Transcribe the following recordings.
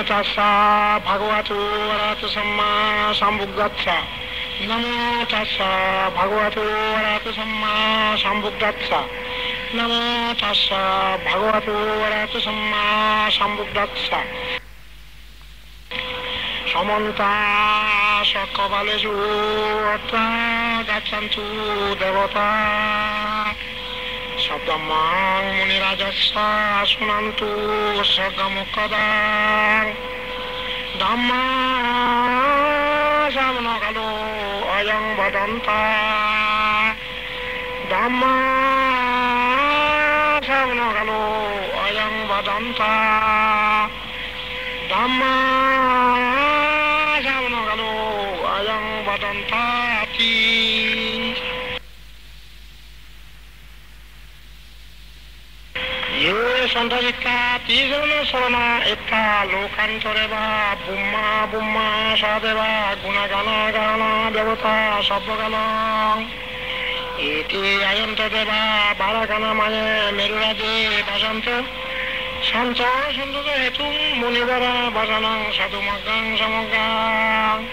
tassa bhagavato arahato samma sambuddhassa. Namo tassa bhagavato arahato samma sambuddhassa. Namo tassa bhagavato arahato samma sambuddhassa. Samanta sakkavalesu atta gaccantu devata. Sabdamang munirajassa sunantu sagamukadang. Dhamma samanakalu ayang badanta. Dhamma samanakalu ayang badanta. Dhamma samanakalu ayang badantati. Santavika Tizana Sona Etta Lokantoreva Bumma Bumma Sadeva Gunagana Gana Devata Sabagalang Iti Ayantadeva Barakana Maya Meruraje Basanto Santo Santo Hetum Munivara Basanang Sadumagang Samagang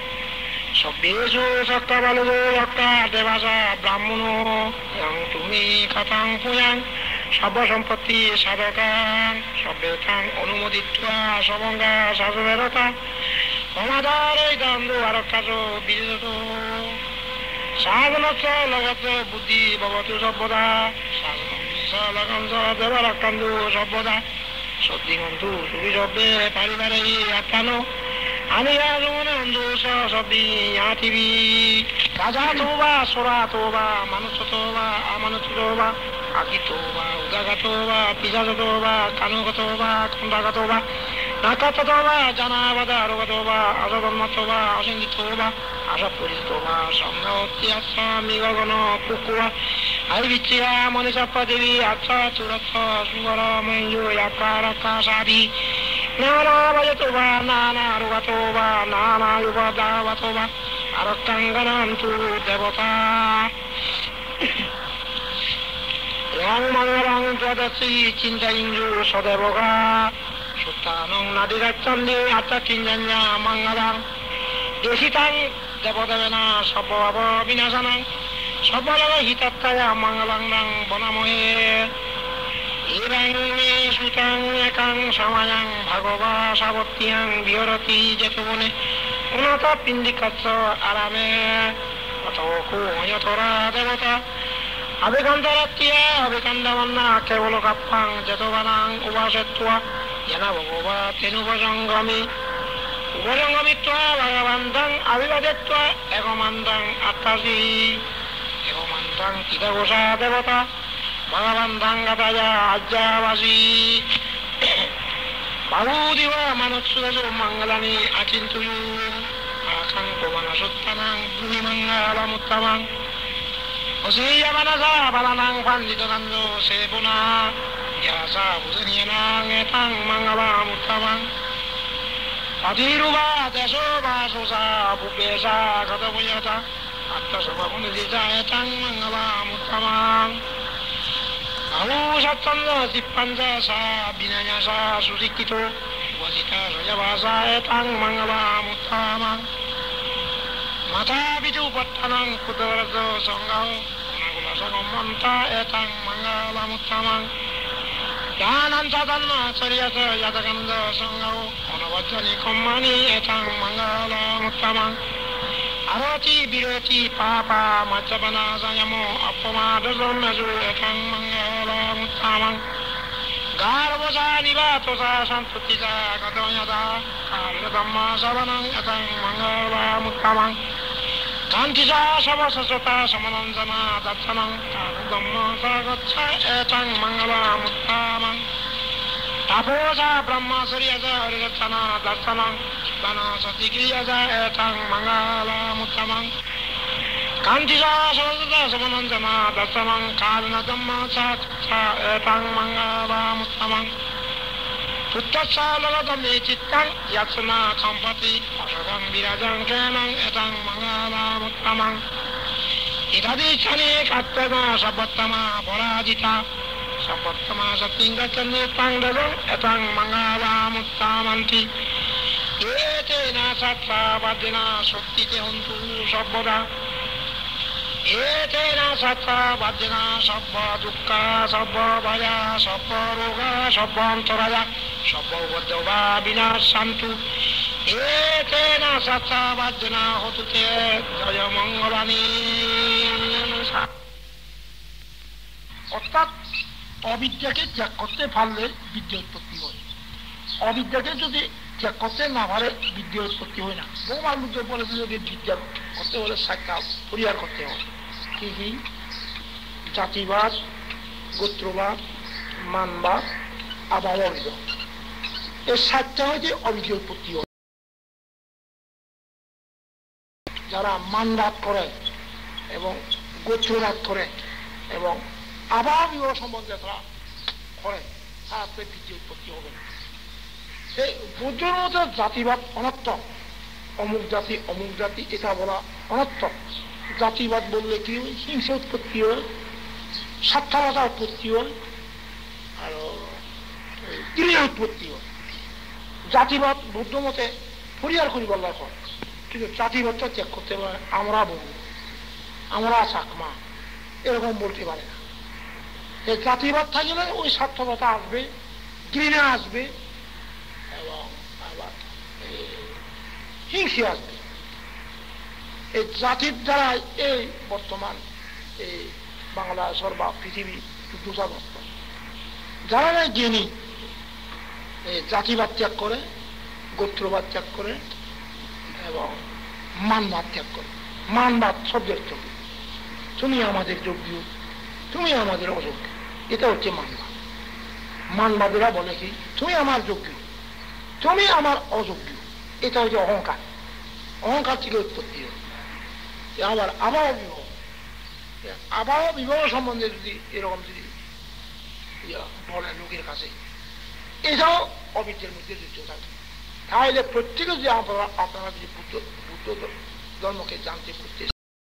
Sabbesu Sakkavalu Yakka Devasa Brahmano Yang Tumi Katang Puyang Sabba Sampatti Sadakang Sabbetan Onumoditva Sabanga Sasaverata Omadare Dandu Arakaso Biduto Sadhanatsa Lagatsa Buddhi Bhavatu Sabbada Sadhanatsa Lagansa Devarakandu Sabbada Soddingantu Suvisabbe Parivarei Attano Aniyazunandu Sabbi Yativi Kajatova Suratova Manusatova Amanutova Akitova, Udagatova, Pizazatova, Kanukatova, Kundakatova, Nakatatova, Janavada, Rogatova, Azadamattova, Asinditova, Asapuritova, Samnautiasa, Migagano, Kukua, Aivitia, Monisapa Devi, Atsa, Turata, Sungara, Manju, Yakaraka, Sabi, Nana Vajatova, Nana Rogatova, Nana Yuvadavatova, Arakanganantu, Devata. Yang mangarang pradasi cinta inju sodevoga Sutanong nadiracandi atta cinjanya mangarang Desitang devotavena sabhavava binasanang Sabhalava hitattaya mangalang nang bonamohe Irang sutang ekang samayang bhagava savotyang viharati jetuvune Unata pindikatsa arame Ataku yatora devata Abhikandaratya, Abhikandavanna, Kevolo Kappang, Jatovanang, Uvasetva, Yanavagova, Tenuvajangami, Uvajangamitva, Bhagavantang, Abhivadetva, Egomandang, Attasi, Egomandang, Kidagosa Devata, Bhagavantang, Gataya, Ajjavasi, Bhagudiva, Manutsudasu, Mangalani, Achintuyu, Akang Kovana Suttanang, Bhumimangala Muttamang, Osiya manasa balanang panditanando sebuna yasa busanyanang etang mangala muttamang Adiruva desoba sosa bubesa katapunyata atta soba punidita etang mangala muttamang Alu sattanda dippanja sa binanya sa susikito wasita sajavasa etang mangala muttamang Mata bidu pattanang kudarato sanggau Nagula sangamanta etang mangala muttamang Danan satanna sariyasa yatakanda sanggau Onavajjani kommani etang mangala muttamang Arati birati papa machabana sayamo appamada sommasu etang mangala muttamang Garvosa nivatosa santutisa katonyata Karya dhamma savanang etang mangala muttamang Kantisa savasasata samananjana datsanang Dhamma sagatsa etang mangala muttamang Taposa brahma sariyasa haridatsana datsanang Dana satikiyasa etang mangala muttamang Kantisa savasasata samananjana datsanang Karna dhamma sagatsa etang mangala muttamang Tuttasa lagadame cittang yatsana kampati Asakang birajang kenang etang mangala muttamang Itadi chani kattana sabattama porajita Sabattama satinggacani pangdadang etang mangala muttamanti এতে না সাত্রা বাদ্যনা শক্তিতে হন্তু সর্বদা এতে না সাত্রা বাদ্যনা সর্ব দুঃখা সর্ব ভয়া সর্ব রোগা সর্ব অন্তরায়া সর্ব বদ্ধবা বিনাশান্তু এতে না সাত্রা বাদ্যনা হতুতে জয় মঙ্গলানি। অর্থাৎ অবিদ্যাকে ত্যাগ করতে পারলে বিদ্যা উৎপত্তি হয়, অবিদ্যাকে যদি ত্যাগ করতে না পারে বিদ্যা উৎপত্তি হয় না। বহু মানুষ বলেছে যদি বিদ্যা করতে হলে সাক্ষা পরিহার করতে হয়। কি কি? জাতিবাদ, গোত্রবাদ, মানবাদ, আবহাওয়াবিদ, এই সাতটা হইতে অবিদ্যা উৎপত্তি হয়। যারা মানবাদ করে এবং গোত্রবাদ করে এবং আবহাওয়া বিবাহ সম্বন্ধে তারা করে, তারা বিদ্যা উৎপত্তি হবে না। এই বুদ্ধের মধ্যে জাতিবাদ অনর্থক, অমুক জাতি এটা বলা অনর্থক। জাতিবাদ বললে কি হয়? হিংসা উৎপত্তি হয়, স্বার্থকতা উৎপত্তি হয়, আর ক্রিয়া উৎপত্তি হয়। জাতিবাদ বুদ্ধ মতে পরিহার করি বলার হয়, কিন্তু জাতিবাদটা ত্যাগ করতে পারে। আমরা বলবো আমরা চাকমা এরকম বলতে পারে না। এই জাতিবাদ থাকলে ওই স্বার্থকতা আসবে, ঘৃণা আসবে এবং আবার হিংসা আসবে। এই জাতির দ্বারা এই বর্তমান এই বাংলাদেশ বা পৃথিবী দুর্দশাগ্রস্ত। যারা জ্ঞানী এই জাতিবাদ ত্যাগ করে, গোত্রবাদ ত্যাগ করে এবং মানবাদ ত্যাগ করে। মানবাদ শব্দের চোখে তুমি আমাদের যোগ্য, তুমি আমাদের অযোগ্য, এটা হচ্ছে মানবাদ। মানবাদীরা বলে কি তুমি আমার যোগ্য, তুমি আমার অযোগ্য, এটা হচ্ছে অহংকার। অহংকার থেকে উৎপত্তি হয়। আবার আবহাওয়া বিবাহ, আবহাওয়া বিবাহ সম্বন্ধে যদি এরকম যদি বলে লোকের কাছে, এটাও অবিদ্যার মধ্যে যুক্ত থাকে। তাহলে প্রত্যেকে যদি আপনারা যদি বুদ্ধ ধর্মকে জানতে করতে